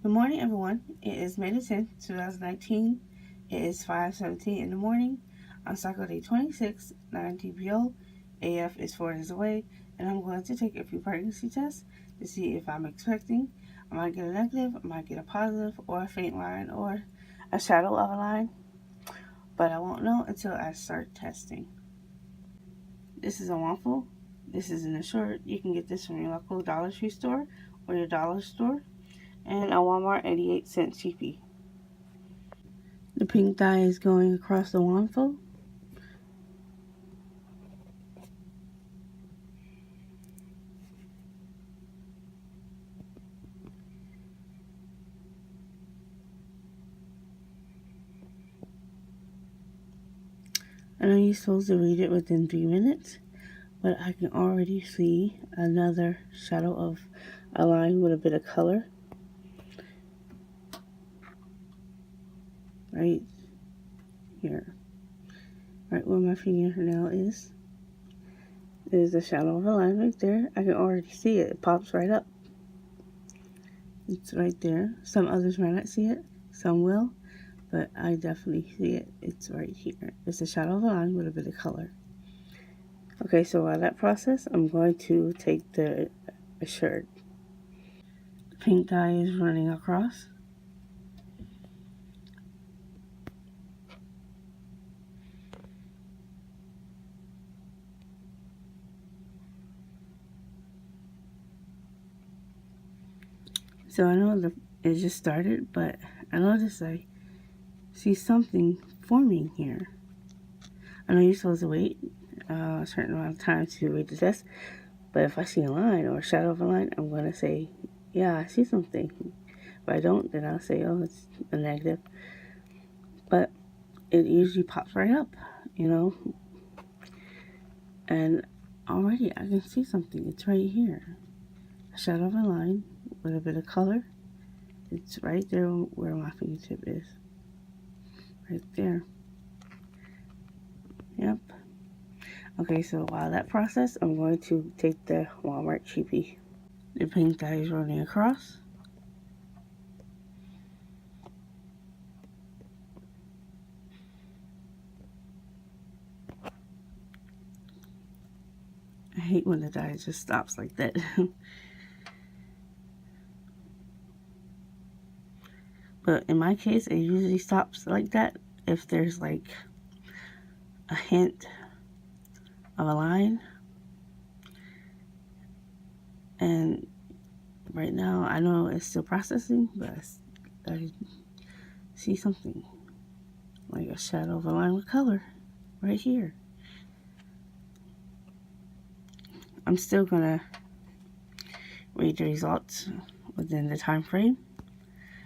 Good morning, everyone. It is May the 10th, 2019. It is 5:17 in the morning. On cycle day 26, 9DPO. AF is 4 days away, and I'm going to take a few pregnancy tests to see if I'm expecting. I might get a negative, I might get a positive, or a faint line, or a shadow of a line, but I won't know until I start testing. This is a waffle. This is an Assured. You can get this from your local Dollar Tree store or your dollar store, and a Walmart 88-cent cheapie. The pink dye is going across the waffle. I know you're supposed to read it within 3 minutes, but I can already see another shadow of a line with a bit of color. Right here. Right where my fingernail is. There's a shadow of a line right there. I can already see it. It pops right up. It's right there. Some others might not see it. Some will. But I definitely see it. It's right here. It's a shadow of a line with a bit of color. Okay, so while that process, I'm going to take the Assured. The pink dye is running across. So I know it just started, but I noticed I see something forming here. I know you're supposed to wait a certain amount of time to read the test, but if I see a line or a shadow of a line, I'm going to say, yeah, I see something. If I don't, then I'll say, oh, it's a negative. But it usually pops right up, and already I can see something. It's right here. A shadow of a line with a bit of color. It's right there where my fingertip is. Right there. Yep. Okay, so while that process, I'm going to take the Walmart cheapie. The pink dye is running across. I hate when the dye just stops like that. But in my case, it usually stops like that if there's like a hint of a line. And right now, I know it's still processing, but I see something like a shadow of a line with color right here. I'm still gonna read the results within the time frame.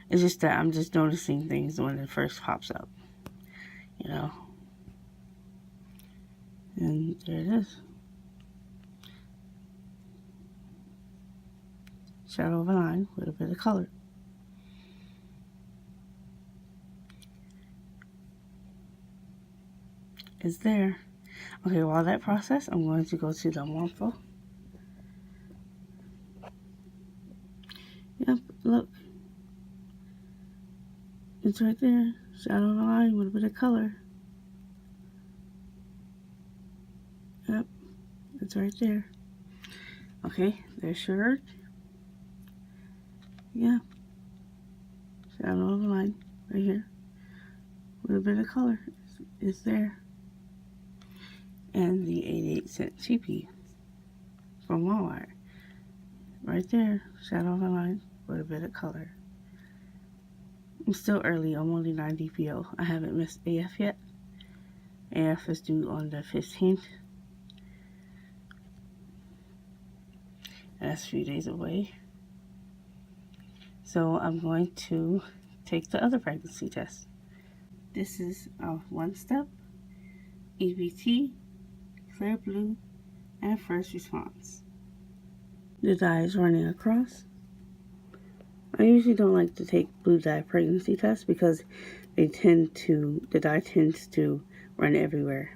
It's just that I'm just noticing things when it first pops up, And there it is. Shadow of a line with a bit of color. It's there. Okay, while that process, I'm going to go to the waffle. Yep, look. It's right there. Shadow of a line with a bit of color. Yep, it's right there. Okay, they're Assured. Yeah. Shadow of a line right here. With a bit of color. It's there. And the 88-cent cheapie from Walmart. Right there. Shadow of a line with a bit of color. I'm still early. I'm only 9 DPO. I haven't missed AF yet. AF is due on the 15th. And that's a few days away. So I'm going to take the other pregnancy test. This is a 1-step, EBT, clear blue, and first response. The dye is running across. I usually don't like to take blue dye pregnancy tests because the dye tends to run everywhere.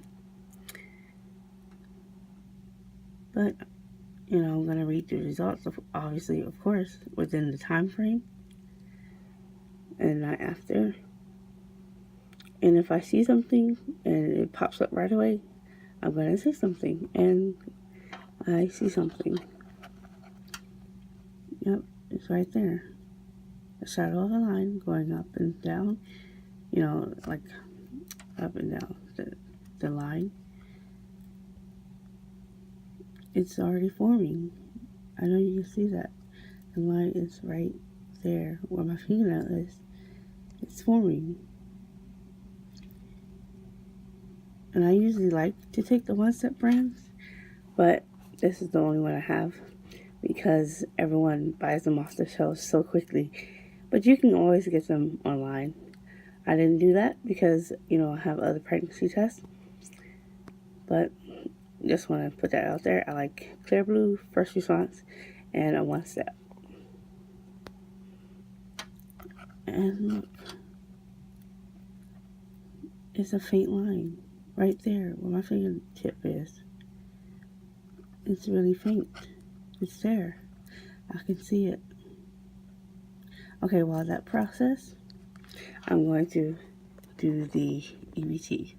But, I'm going to read the results, obviously, of course, within the time frame. and the night after. And if I see something and it pops up right away, I'm going to say something. And I see something. Yep, it's right there. The shadow of a line going up and down. You know, like up and down the line. It's already forming. I know you can see that. The line is right there where my fingernail is. It's forming. And I usually like to take the one-step brands, but this is the only one I have because everyone buys them off the shelves so quickly. But you can always get them online. I didn't do that because, you know, I have other pregnancy tests. But just want to put that out there. I like clear blue, first response, and a one-step. And look, it's a faint line right there where my fingertip is. It's really faint. It's there. I can see it. Okay, while that process, I'm going to do the EBT.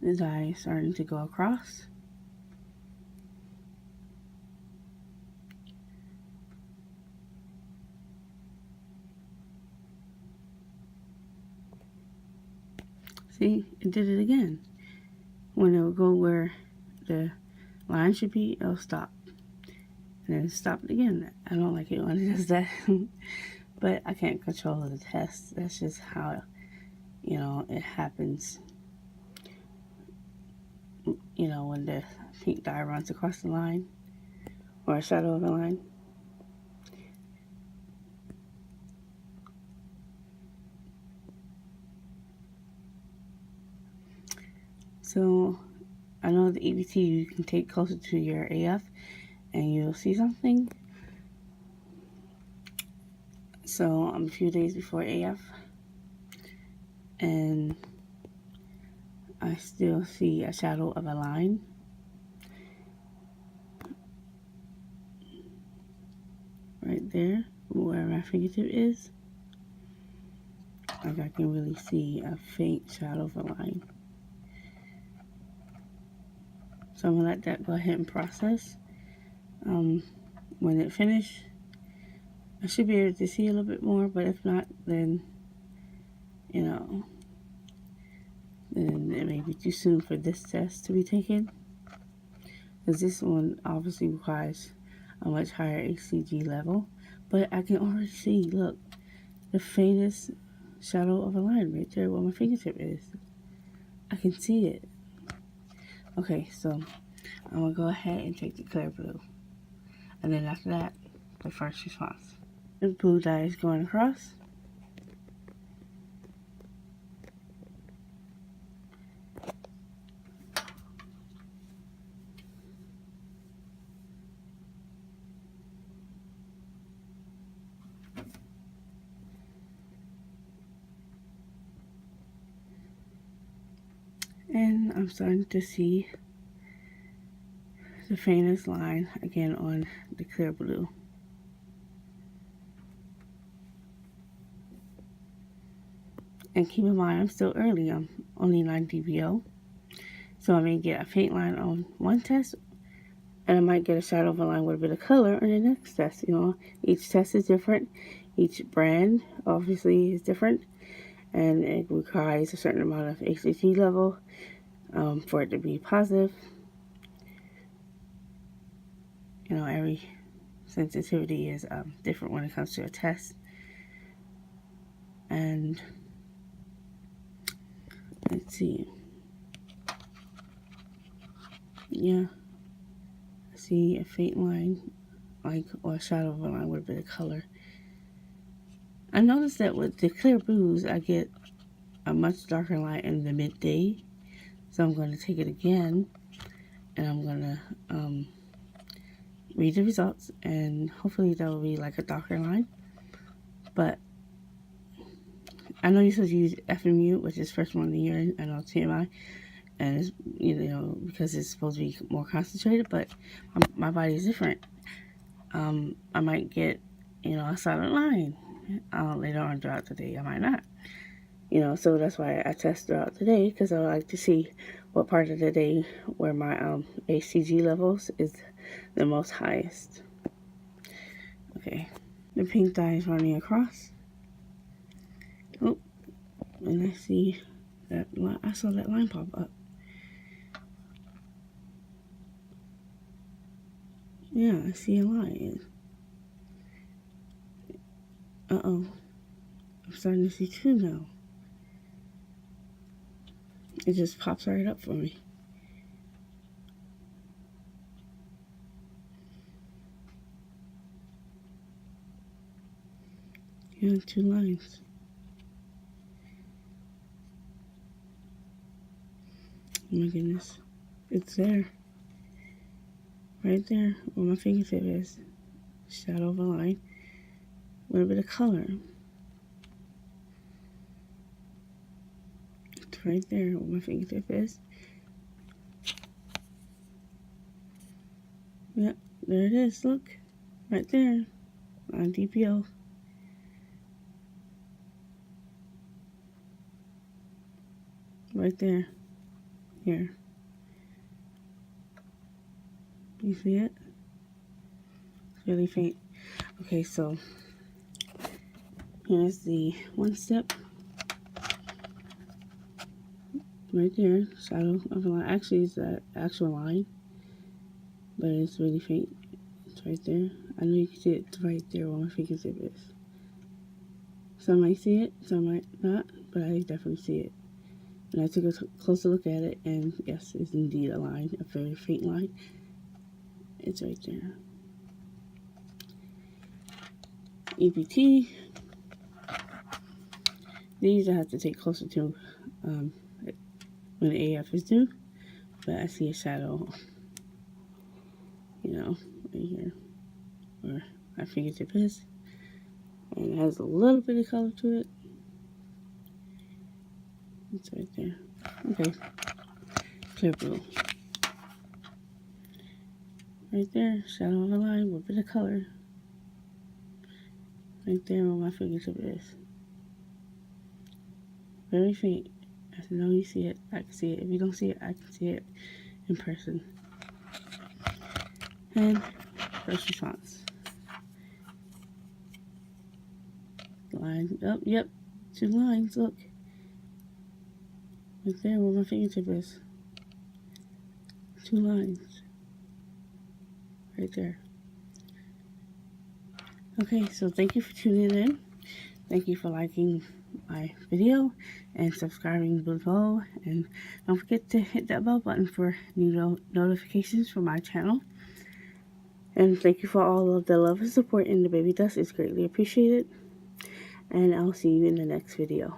The dye is starting to go across. See, it did it again. When it will go where the line should be, it'll stop. And then stop it again. I don't like it when it does that. But I can't control the test. That's just how, you know, it happens. You know, when the pink dye runs across the line or a shadow of the line. So I know the EBT you can take closer to your AF and you'll see something. So I'm a few days before AF and I still see a shadow of a line. Right there where my fingertip is. Like I can really see a faint shadow of a line. So I'm going to let that go ahead and process. When it finishes, I should be able to see a little bit more, but if not, then, you know, then it may be too soon for this test to be taken. Because this one obviously requires a much higher HCG level. But I can already see, look, the faintest shadow of a line right there where my fingertip is. I can see it. Okay, so I'm going to go ahead and take the clear blue. And then after that, the first response. The blue dye is going across. And I'm starting to see the faintest line again on the clear blue. And keep in mind, I'm still early. I'm only 9DPO. So I may get a faint line on one test, and I might get a shadow of a line with a bit of color on the next test. You know, each test is different. Each brand, obviously, is different. And it requires a certain amount of HCG level for it to be positive. You know, every sensitivity is different when it comes to a test. And let's see. Yeah, I see a faint line, like, or a shadow of a line with a bit of color. I noticed that with the clear blues, I get a much darker line in the midday. So I'm going to take it again, and I'm going to read the results, and hopefully that will be like a darker line. But I know you're supposed to use FMU, which is first one in the urine, I know TMI, and it's, you know, because it's supposed to be more concentrated, but my body is different. I might get, you know, a solid line, later on throughout the day I might not. You know, so that's why I test throughout the day, because I like to see what part of the day where my HCG levels is the most highest. Okay, the pink dye is running across. Oh, and I see that line, I saw that line pop up. Yeah, I see a line. Uh-oh. I'm starting to see two now. It just pops right up for me. Yeah, two lines. Oh my goodness. It's there. Right there where my fingertip is. Shadow of a line. A little bit of color. It's right there where my fingertip is. Yep, there it is. Look. Right there. 9DPO. Right there. Here. You see it? It's really faint. Okay, so here's the one step. Right there. Shadow of a line. Actually, it's the actual line. But it's really faint. It's right there. I know you can see it. It's right there where my fingertip is. Some might see it, some might not, but I definitely see it. And I took a closer look at it, and yes, it's indeed a line, a very faint line. It's right there. EPT. These I have to take closer to when the AF is due, but I see a shadow, you know, right here where my fingertip is. And it has a little bit of color to it. It's right there. Okay. Clear blue. Right there. Shadow of a line with a bit of color. Right there where my fingertip is. Very faint. I know you see it. I can see it. If you don't see it, I can see it in person. And first response. Line up. Yep. Two lines. Look. Right there where my fingertip is. Two lines. Right there. Okay, so thank you for tuning in. Thank you for liking my video and subscribing below. And don't forget to hit that bell button for new notifications for my channel. And thank you for all of the love and support in the baby dust. It's greatly appreciated. And I'll see you in the next video.